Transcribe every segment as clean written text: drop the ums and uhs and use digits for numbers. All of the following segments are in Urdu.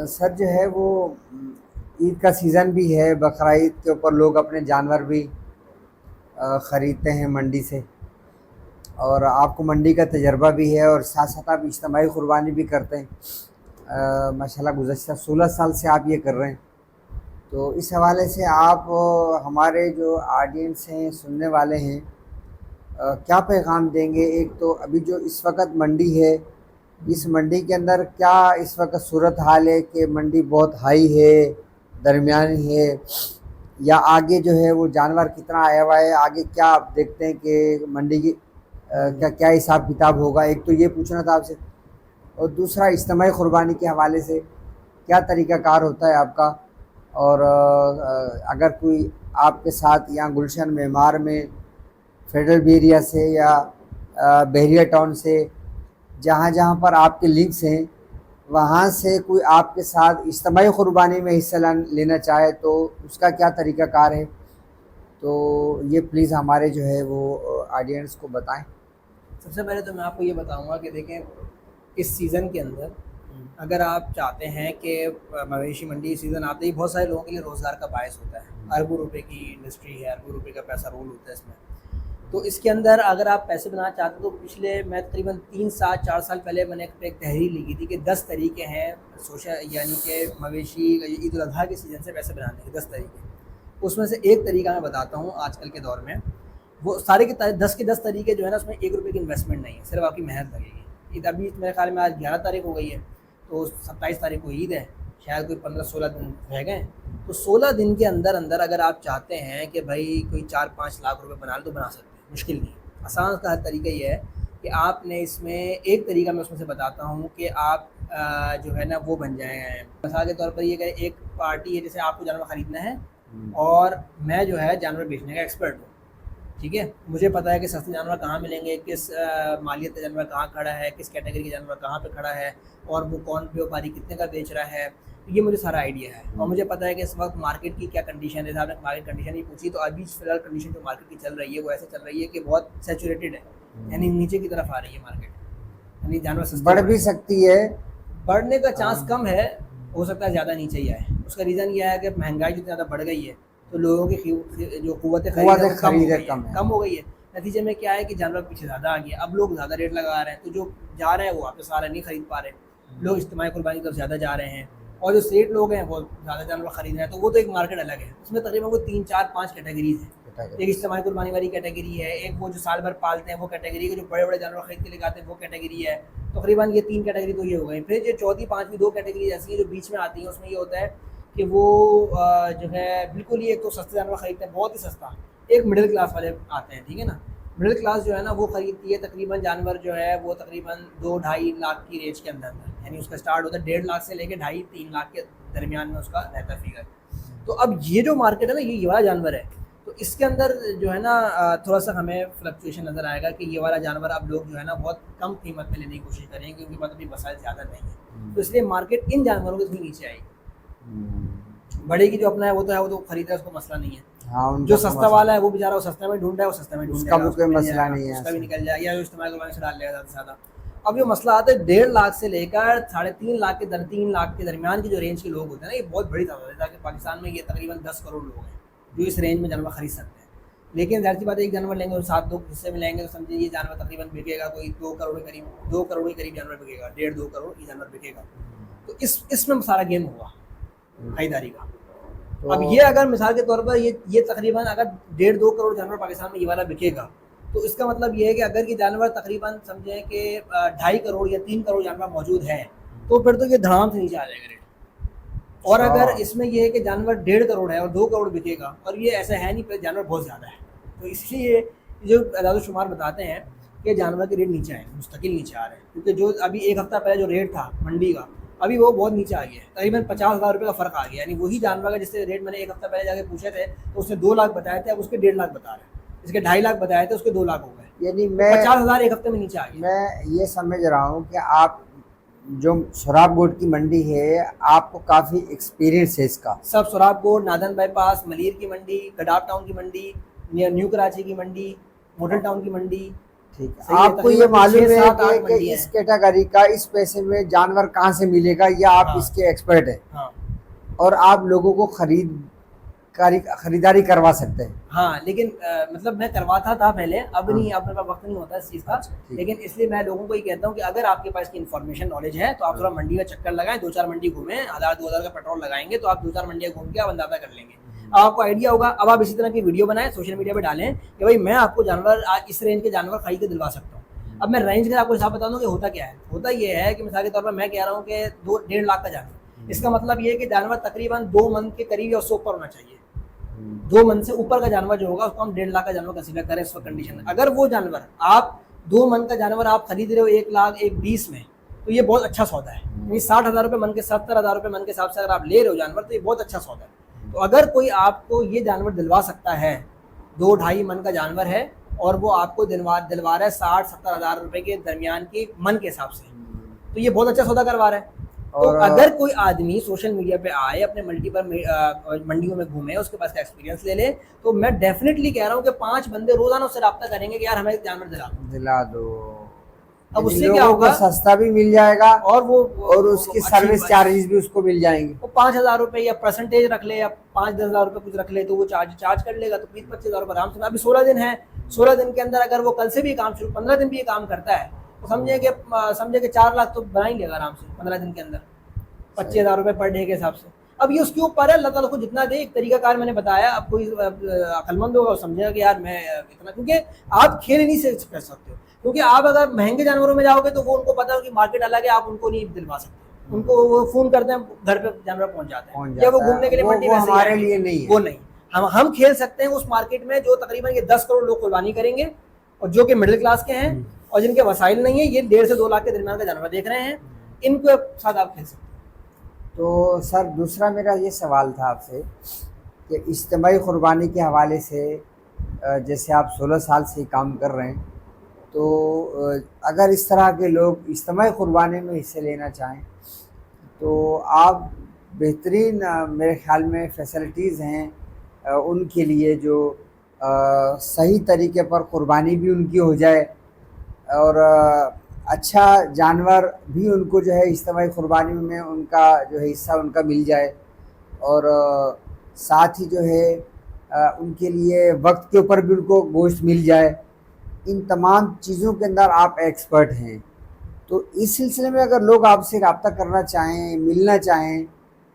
سر جو ہے وہ عید کا سیزن بھی ہے، بقرعید کے اوپر لوگ اپنے جانور بھی خریدتے ہیں منڈی سے، اور آپ کو منڈی کا تجربہ بھی ہے، اور ساتھ ساتھ آپ اجتماعی قربانی بھی کرتے ہیں۔ ماشاءاللہ گزشتہ 16 سال سے آپ یہ کر رہے ہیں، تو اس حوالے سے آپ ہمارے جو آڈینس ہیں، سننے والے ہیں، کیا پیغام دیں گے؟ ایک تو ابھی جو اس وقت منڈی ہے، اس منڈی کے اندر کیا اس وقت صورت حال ہے کہ منڈی بہت ہائی ہے، درمیانی ہے، یا آگے جو ہے وہ جانور کتنا آیا ہوا ہے؟ آگے کیا آپ دیکھتے ہیں کہ منڈی کی کیا حساب کتاب ہوگا؟ ایک تو یہ پوچھنا تھا آپ سے، اور دوسرا اجتماعی قربانی کے حوالے سے کیا طریقہ کار ہوتا ہے آپ کا؟ اور اگر کوئی آپ کے ساتھ یہاں گلشن معمار میں فیڈرل بھی ایریا سے یا بحریہ ٹاؤن سے جہاں جہاں پر آپ کے لنکس ہیں، وہاں سے کوئی آپ کے ساتھ اجتماعی قربانی میں حصہ لینا چاہے تو اس کا کیا طریقہ کار ہے؟ تو یہ پلیز ہمارے جو ہے وہ آڈینس کو بتائیں۔ سب سے پہلے تو میں آپ کو یہ بتاؤں گا کہ دیکھیں، اس سیزن کے اندر اگر آپ چاہتے ہیں کہ مویشی منڈی سیزن آتے ہی بہت سارے لوگوں کے لیے روزگار کا باعث ہوتا ہے، اربوں روپے کی انڈسٹری ہے، اربوں روپے کا پیسہ رول ہوتا ہے اس میں، تو اس کے اندر اگر آپ پیسے بنانا چاہتے ہیں تو پچھلے میں تقریباً 3 سال 4 سال پہلے میں نے ایک تحریر لکھی تھی کہ 10 طریقے ہیں یعنی کہ مویشی عید الاضحیٰ کے سیزن سے پیسے بنانے کے 10 طریقے۔ اس میں سے ایک طریقہ میں بتاتا ہوں آج کل کے دور میں، وہ سارے کے 10 طریقے جو ہے نا، اس میں 1 روپے کی انویسٹمنٹ نہیں ہے، صرف آپ کی محنت لگے گی۔ عید ابھی میرے خیال میں آج 11 تاریخ ہو گئی ہے، تو 27 تاریخ کو عید ہے، شاید کوئی 15-16 دن رہ گئے، تو 16 دن کے اندر اندر اگر آپ چاہتے ہیں کہ بھائی کوئی 4-5 لاکھ روپے بنا لے تو بنا سکتے ہیں، مشکل نہیں۔ آسان کا طریقہ یہ ہے کہ آپ نے اس میں ایک طریقہ میں اس میں سے بتاتا ہوں کہ آپ جو ہے نا وہ بن جائیں، مثال کے طور پر یہ کہ ایک پارٹی ہے، جیسے آپ کو جانور خریدنا ہے اور میں جو ہے جانور بیچنے کا ایکسپرٹ ہوں، ٹھیک ہے، مجھے پتہ ہے کہ سستے جانور کہاں ملیں گے، کس مالیت کا جانور کہاں کھڑا ہے، کس کیٹیگری کا جانور کہاں پہ کھڑا ہے، اور وہ کون بیوپاری کتنے کا بیچ رہا ہے، یہ مجھے سارا آئیڈیا ہے، اور مجھے پتہ ہے کہ اس وقت مارکیٹ کی کیا کنڈیشن ہے۔ آپ نے مارکیٹ کنڈیشن ہی پوچھی، تو ابھی فی الحال کنڈیشن جو مارکیٹ کی چل رہی ہے وہ ایسے چل رہی ہے کہ بہت سیچوریٹڈ ہے، یعنی نیچے کی طرف آ رہی ہے مارکیٹ، یعنی جانور سستے بڑھ بھی سکتی ہے، بڑھنے کا چانس کم ہے، ہو سکتا ہے زیادہ نیچے ہی آئے۔ اس کا ریزن یہ ہے کہ مہنگائی جتنی زیادہ بڑھ گئی ہے تو لوگوں کی جو قوت خرید ہے وہ کم ہو گئی ہے، نتیجے میں کیا ہے کہ جانور پیچھے زیادہ آ گیا، اب لوگ زیادہ ریٹ لگا رہے ہیں، تو جو جا رہے ہیں وہ واپس آ رہے ہیں، نہیں خرید پا رہے، لوگ اجتماعی قربانی کی طرف زیادہ جا رہے ہیں، اور جو سیٹ لوگ ہیں وہ زیادہ جانور خرید رہے ہیں، تو وہ تو ایک مارکیٹ الگ ہے، اس میں تقریباً وہ 3-4-5 کیٹیگریز ہیں۔ ایک اجتماعی قربانی والی کیٹیگری ہے، ایک وہ جو سال بھر پالتے ہیں وہ کیٹیگری ہے، جو بڑے بڑے جانور خرید کے لے جاتے ہیں وہ کیٹیگری ہے، تقریباً یہ 3 کیٹیگری تو یہ ہو گئی۔ پھر یہ چوتھی پانچویں 2 کیٹیگری ایسی ہیں جو بیچ میں آتی ہیں، اس میں یہ ہوتا ہے کہ وہ جو ہے بالکل ہی ایک تو سستے جانور خریدتے ہیں، بہت ہی سستا، ایک مڈل کلاس والے آتے ہیں، ٹھیک ہے نا، مڈل کلاس جو ہے نا وہ خریدتی ہے تقریباً جانور جو ہے وہ تقریباً 2-2.5 لاکھ کی رینج کے اندر، یعنی اس کا اسٹارٹ ہوتا ہے 1.5 لاکھ سے لے کے 2.5-3 لاکھ کے درمیان میں اس کا رہتا ہے فگر۔ تو اب یہ جو مارکیٹ ہے نا، یہ والا جانور ہے، تو اس کے اندر جو ہے نا تھوڑا سا ہمیں فلکچویشن نظر آئے گا کہ یہ والا جانور اب لوگ جو ہے نا بہت کم قیمت میں لینے کی کوشش کریں گے، کیونکہ مطلب وسائل زیادہ نہیں ہے، تو اس لیے مارکیٹ ان جانوروں کے تھوڑی نیچے آئے گی۔ بڑے کی جو اپنا ہے وہ تو خرید رہا ہے، اس کو مسئلہ نہیں ہے، جو سستا والا ہے وہ بیچارہ وہ سستے میں ڈھونڈ رہا ہے، وہ سستے میں ڈھونڈ کا لے گا، بھی کوئی مسئلہ نہیں ہے، اس کا بھی نکل جائے گا، یا جو استعمال قربانی سے ڈال لے گا زیادہ سے زیادہ۔ اب جو مسئلہ آتا ہے 1.5 لاکھ سے لے کر 3.5 لاکھ کے 3 لاکھ کے درمیان کی جو رینج کے لوگ ہوتے ہیں نا، یہ بہت بڑی تعداد ہے، تاکہ پاکستان میں یہ تقریباً 10 کروڑ لوگ ہیں جو اس رینج میں جانور خرید سکتے ہیں، لیکن ظاہر سی بات ہے ایک جانور لیں گے اور 7 لوگ حصے میں لیں گے، تو سمجھیں یہ جانور تقریباً بکے گا کوئی 2 کروڑ کے قریب، 2 کروڑ کے قریب جانور بکے گا، 1.5-2 کروڑ یہ جانور بکے گا، تو اس میں سارا گیم ہوا خریداری کا۔ اب یہ اگر مثال کے طور پر یہ تقریباً اگر 1.5-2 کروڑ جانور پاکستان میں یہ والا بکے گا، تو اس کا مطلب یہ ہے کہ اگر یہ جانور تقریباً سمجھیں کہ 2.5 کروڑ یا 3 کروڑ جانور موجود ہیں، تو پھر تو یہ دھڑام سے نیچے آ جائے گا ریٹ۔ اور اگر اس میں یہ ہے کہ جانور 1.5 کروڑ ہے اور 2 کروڑ بکے گا، اور یہ ایسا ہے نہیں، پھر جانور بہت زیادہ ہے، تو اس لیے جو اعداد و شمار بتاتے ہیں کہ جانور کے ریٹ نیچے آئے ہیں، مستقل نیچے آ رہے ہیں، کیونکہ جو ابھی 1 ہفتہ پہلے جو ریٹ تھا منڈی کا، ابھی وہ بہت نیچے آ گیا ہے، تقریباً 50,000 روپے کا فرق آ گیا، یعنی وہی جانور کا جس سے ریٹ میں نے 1 ہفتہ پہلے جا کے پوچھے تھے تو اس نے 2 لاکھ بتائے تھے، اب اس کے 1.5 لاکھ بتا رہے ہیں، اس کے 2.5 لاکھ بتائے تھے، اس کے 2 لاکھ ہو گئے، یعنی 50,000 1 ہفتے میں نیچے آ گیا۔ میں یہ سمجھ رہا ہوں کہ آپ جو سراب گوڈ کی منڈی ہے، آپ کو کافی ایکسپیرینس ہے اس کا۔ سب سراب گوڈ، نادن بائی پاس، ملیر کی منڈی، گڈاف ٹاؤن کی منڈی، نیو کراچی کی منڈی، ماڈل ٹاؤن کی منڈی، ٹھیک ہے. صحیح ہے, آپ کو یہ تقریباً معلوم 6 ہے 7 8 کہ منڈیاں اس ہیں. کیٹیگری کا اس پیسے میں جانور کہاں سے ملے گا, یا آپ ہاں اس کے ایکسپرٹ ہیں ہاں اور آپ لوگوں کو خریداری کروا سکتے ہیں. ہاں, لیکن مطلب میں کرواتا تھا پہلے, اب ہاں. نہیں, اب میرے پاس وقت نہیں ہوتا اس چیز کا. اچھا ٹھیک. لیکن اس لیے میں لوگوں کو یہ کہتا ہوں کہ اگر آپ کے پاس کی انفارمیشن نالج ہے تو آپ تھوڑا منڈی کا چکر لگائیں, 2 4 منڈی گھومیں, 1000 2000 کا پیٹرول لگائیں گے تو آپ 2 4 منڈیاں گھوم کے آپ اندازہ کر لیں گے. اب آپ کو آئیڈیا ہوگا. اب آپ اسی طرح کی ویڈیو بنائیں, سوشل میڈیا پہ ڈالیں کہ بھائی میں آپ کو جانور اس رینج کے جانور خرید کے دلوا سکتا ہوں. اب میں رینج کا آپ کو حساب بتا دوں کہ ہوتا کیا ہے. ہوتا یہ ہے کہ مثال کے طور پر میں کہہ رہا ہوں کہ 1.5 لاکھ کا جانور, اس کا مطلب یہ ہے کہ جانور تقریباً 2 من کے قریب یا اس سے اوپر ہونا چاہیے. 2 من سے اوپر کا جانور جو ہوگا اس کو ہم 1.5 لاکھ کا جانور کنسیڈر کریں اس وقت کنڈیشن میں. اگر وہ جانور آپ 2 من کا جانور آپ خرید رہے ہو 1 لاکھ 1.20 میں, تو یہ بہت اچھا سودا ہے. یعنی 60,000 روپے من کے 70,000 روپے من کے حساب سے اگر آپ لے رہے ہو جانور تو یہ بہت اچھا سودا ہے. تو اگر کوئی آپ کو یہ جانور دلوا سکتا ہے, 2 2.5 من کا جانور ہے اور وہ آپ کو دلوا رہا ہے 60-70,000 روپے کے درمیان کی من کے حساب سے, تو یہ بہت اچھا سودا کروا رہا ہے. تو اگر کوئی آدمی سوشل میڈیا پہ آئے, اپنے منڈیوں میں گھومے, اس کے پاس کا ایکسپیرینس لے لے, تو میں ڈیفینیٹلی کہہ رہا ہوں کہ 5 بندے روزانہ اس سے رابطہ کریں گے کہ یار ہمیں جانور دلا دو. اب اس سے کیا ہوگا, سستا بھی مل جائے گا اور اس کی سروس چارجز بھی اس کو مل جائیں گے. وہ 5,000 روپے یا پرسنٹیج رکھ لے یا 5-10,000 روپے کچھ رکھ لے تو وہ چارج کر لے گا, تو 20-25,000 روپے آرام سے. ابھی 16 دن ہے, 16 دن کے اندر اگر وہ کل سے بھی کام شروع 15 دن بھی یہ کام کرتا ہے تو سمجھے کہ 4 لاکھ تو بنا ہی لے گا آرام سے 15 دن کے اندر, 25,000 روپے پر ڈے کے حساب سے. اب یہ اس کے اوپر ہے, اللہ تعالیٰ کو جتنا دے. ایک طریقہ کار میں نے بتایا, اب کوئی عقل مند ہوگا وہ سمجھے گا کہ یار میں اتنا, کیونکہ آپ کھیل نہیں سے کر سکتے ہو. کیونکہ آپ اگر مہنگے جانوروں میں جاؤ گے تو وہ ان کو پتا ہے کہ مارکیٹ الگ ہے, آپ ان کو نہیں دلوا سکتے. ان کو وہ فون کرتے ہیں, گھر پہ جانور پہنچ جاتے ہیں, یا وہ گھومنے کے لیے منڈی میں ہمارے لیے نہیں, وہ نہیں. ہم کھیل سکتے ہیں اس مارکیٹ میں جو تقریباً یہ 10 کروڑ لوگ قربانی کریں گے, اور جو کہ مڈل کلاس کے ہیں اور جن کے وسائل نہیں ہیں, یہ 1.5 سے 2 لاکھ کے درمیان کا جانور دیکھ رہے ہیں, ان کے ساتھ آپ کھیل سکتے ہیں. تو سر دوسرا میرا یہ سوال تھا آپ سے کہ اجتماعی قربانی کے حوالے سے, جیسے آپ 16 سال سے کام کر رہے ہیں, تو اگر اس طرح کے لوگ اجتماعی قربانی میں حصے لینا چاہیں تو آپ بہترین میرے خیال میں فیسلٹیز ہیں ان کے لیے, جو صحیح طریقے پر قربانی بھی ان کی ہو جائے اور اچھا جانور بھی ان کو جو ہے اجتماعی قربانی میں ان کا جو ہے حصہ ان کا مل جائے, اور ساتھ ہی جو ہے ان کے لیے وقت کے اوپر بھی ان کو گوشت مل جائے. ان تمام چیزوں کے اندر آپ ایکسپرٹ ہیں, تو اس سلسلے میں اگر لوگ آپ سے رابطہ کرنا چاہیں, ملنا چاہیں,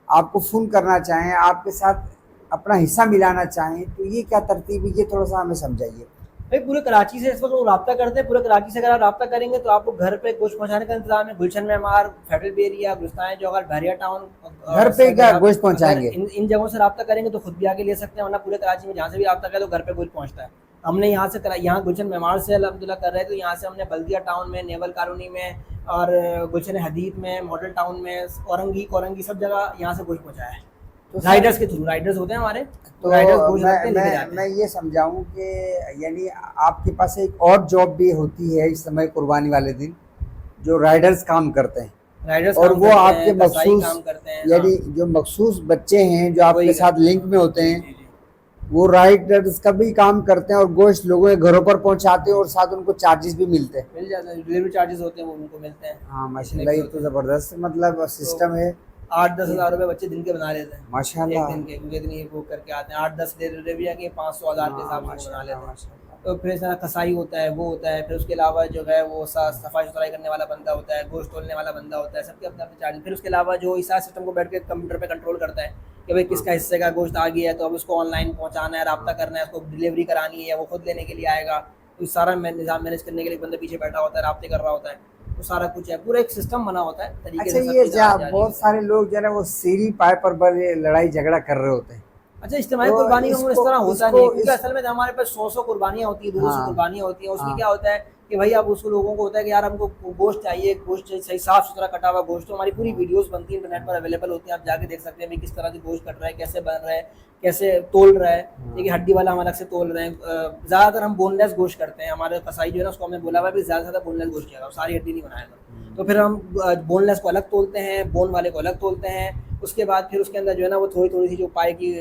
آپ کو فون کرنا چاہیں, آپ کے ساتھ اپنا حصہ ملانا چاہیں, تو یہ کیا ترتیب ہے, یہ تھوڑا سا ہمیں سمجھائیے. بھائی پورے کراچی سے اس وقت وہ رابطہ کرتے ہیں. پورے کراچی سے اگر آپ رابطہ کریں گے تو آپ کو گھر پہ گوشت پہنچانے کا انتظام ہے. گلشن معمار, فیڈرل بی ایریا, گلستان جوہر, بحریہ ٹاؤن, گھر پہ کیا گوشت پہنچائیں گے. ان جگہوں سے رابطہ کریں گے تو خود بھی آگے لے سکتے ہیں, ورنہ پورے کراچی میں جہاں سے بھی رابطہ کریں تو گھر پہ گوشت پہنچتا ہے. ہم نے یہاں سے یہاں گلشن معمار سے الحمدللہ کر رہے ہیں, تو یہاں سے ہم نے بلدیہ ٹاؤن میں, نیول کالونی میں, اور گلشن حدید میں, ماڈل ٹاؤن میں, کورنگی سب جگہ یہاں سے گوشت پہنچایا ہے. رائڈرز کے تھرو, رائڈرز ہوتے ہیں ہمارے, تو رائڈرز میں یہ سمجھاؤں کہ یعنی آپ کے پاس ایک اور جاب بھی ہوتی ہے اجتماعی قربانی والے دن, جو رائڈرز کام کرتے ہیں, اور وہ آپ کے مخصوص یعنی جو مخصوص بچے ہیں جو آپ کے ساتھ لنک میں ہوتے ہیں, وہ رائڈرز کا بھی کام کرتے ہیں اور گوشت لوگوں کے گھروں پر پہنچاتے ہیں, اور ساتھ ان کو چارجز بھی ملتے ہیں, مل جاتے ہیں, ڈلیوری چارجز ہوتے ہیں وہ ان کو ملتے ہیں. ہاں ماشاء اللہ, یہ تو زبردست مطلب سسٹم ہے. 8-10 ہزار روپے بچے دن کے بنا لیتے ہیں ماشاء اللہ, دن کے, کیونکہ اتنی وہ کر کے آتے ہیں. 8-10 ڈلیوری کے 500,000 کے حساب سے بنا لیتے ہیں. تو پھر کسائی ہوتا ہے, وہ ہوتا ہے. پھر اس کے علاوہ جو ہے وہ صفائی ستھرائی کرنے والا بندہ ہوتا ہے, گوشت تولنے والا بندہ ہوتا ہے, سب کے اپنے اپنے چارج. پھر اس کے علاوہ جو اس سسٹم کو بیٹھ کے کمپیوٹر پہ کنٹرول کرتا ہے کہ بھائی کس کا حصے کا گوشت آ گیا ہے, تو اب اس کو آن لائن پہنچانا ہے, رابطہ کرنا ہے, اس کو ڈلیوری کرانی ہے, یا وہ خود لینے کے لیے آئے گا. تو سارا نظام مینیج کرنے کے لیے بندہ پیچھے بیٹھا ہوتا ہے, رابطے کر رہا ہوتا ہے. تو سارا کچھ ہے, پورا ایک سسٹم بنا ہوتا ہے طریقے سے. اچھا, یہ بہت سارے لوگ جو ہے وہ سیری پائے پر لڑائی جھگڑا کر رہے ہوتے ہیں. اچھا, اجتماعی قربانی کا اس طرح ہوتا نہیں ہے, کیونکہ اصل میں ہمارے پاس 100 قربانیاں ہوتی ہیں, 200 قربانیاں ہوتی ہیں. اس میں کیا ہوتا ہے کہ بھائی اب اس کو لوگوں کو ہوتا ہے کہ یار ہم کو گوشت چاہیے, گوشت صحیح صاف ستھرا کٹا ہوا گوشت. تو ہماری پوری ویڈیوز بنتی ہیں, انٹرنیٹ پر اویلیبل ہوتی ہیں, آپ جا کے دیکھ سکتے ہیں بھائی کس طرح سے گوشت کٹ رہا ہے, کیسے بن رہا ہے, کیسے تول رہا ہے. دیکھیے ہڈی والا ہم الگ سے تول رہے ہیں. زیادہ تر ہم بون لیس گوشت کرتے ہیں. ہمارے قصائی جو ہے نا اس کو ہم نے بولا ہوا ہے زیادہ سے زیادہ بون لیس گوشت کیا گا, ساری ہڈی نہیں بنایا گا. تو پھر ہم بون لیس کو الگ تولتے ہیں, بون والے کو الگ تولتے ہیں. اس کے بعد پھر اس کے اندر جو ہے نا وہ تھوڑی تھوڑی سی جو پائے کی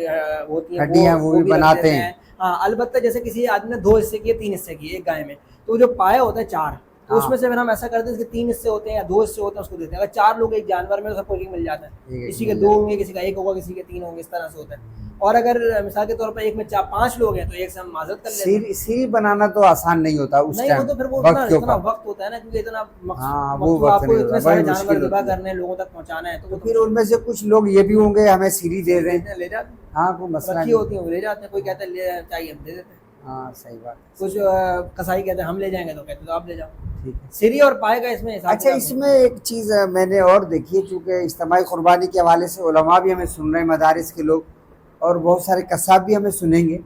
ہوتی ہیں ہڈیاں وہ بھی رکھ بناتے دیتے ہیں۔ ہاں البتہ جیسے کسی آدمی نے 2 حصے کیے 3 حصے کیے ایک گائے میں، تو جو پائے ہوتا ہے 4، تو اس میں سے پھر ہم ایسا کرتے ہیں کہ 3 حصے ہوتے ہیں یا 2 حصے ہوتے ہیں اس کو دیتے ہیں۔ اگر 4 لوگ ایک جانور میں تو سب کو ایک مل جاتا ہے، کسی کے 2 ہوں گے، کسی کا 1 ہوگا، کسی کے 3 ہوں گے، اس طرح سے ہوتا ہے۔ اور اگر مثال کے طور پر ایک میں 5 لوگ ہیں تو ایک سے ہم معذرت کر لیتے ہیں۔ سیری بنانا تو آسان نہیں ہوتا اس نہیں ٹائم، وہ تو پھر وہ وقت کے اتنا اوپر، وقت ہوتا ہے نا، کیونکہ اتنا ہاں وہ مخصوص وقت آپ کو نہیں اتنے ہوتا، سارے بڑی جانور مشکل ذبح ہوتی ہے۔ کرنے ہیں، لوگوں تک پہنچانا ہے، تو تو وہ پھر ان میں سے کچھ لوگ یہ بھی ہوں گے ہمیں سیری دے دیں، لے جاتے ہیں، ہاں کوئی مسئلہ رکھی نہیں، ہوتی ہیں وہ لے جاتے ہیں، کوئی کہتا ہے لے چاہیے ہم دے دیتے ہیں، ہاں صحیح بات ہے، کچھ کسائی کہتے ہیں ہم لے جائیں گے، تو کہتے ہیں تو آپ لے جاؤ۔ ٹھیک ہے۔ سری اور پائے کا اس میں حساب اچھا کتاب اس نہیں میں ایک چیز میں نے اور دیکھی ہے، چونکہ اجتماعی قربانی کے حوالے سے علماء بھی ہمیں سن رہے ہیں، مدارس کے لوگ، اور بہت سارے قصاب بھی ہمیں سنیں گے،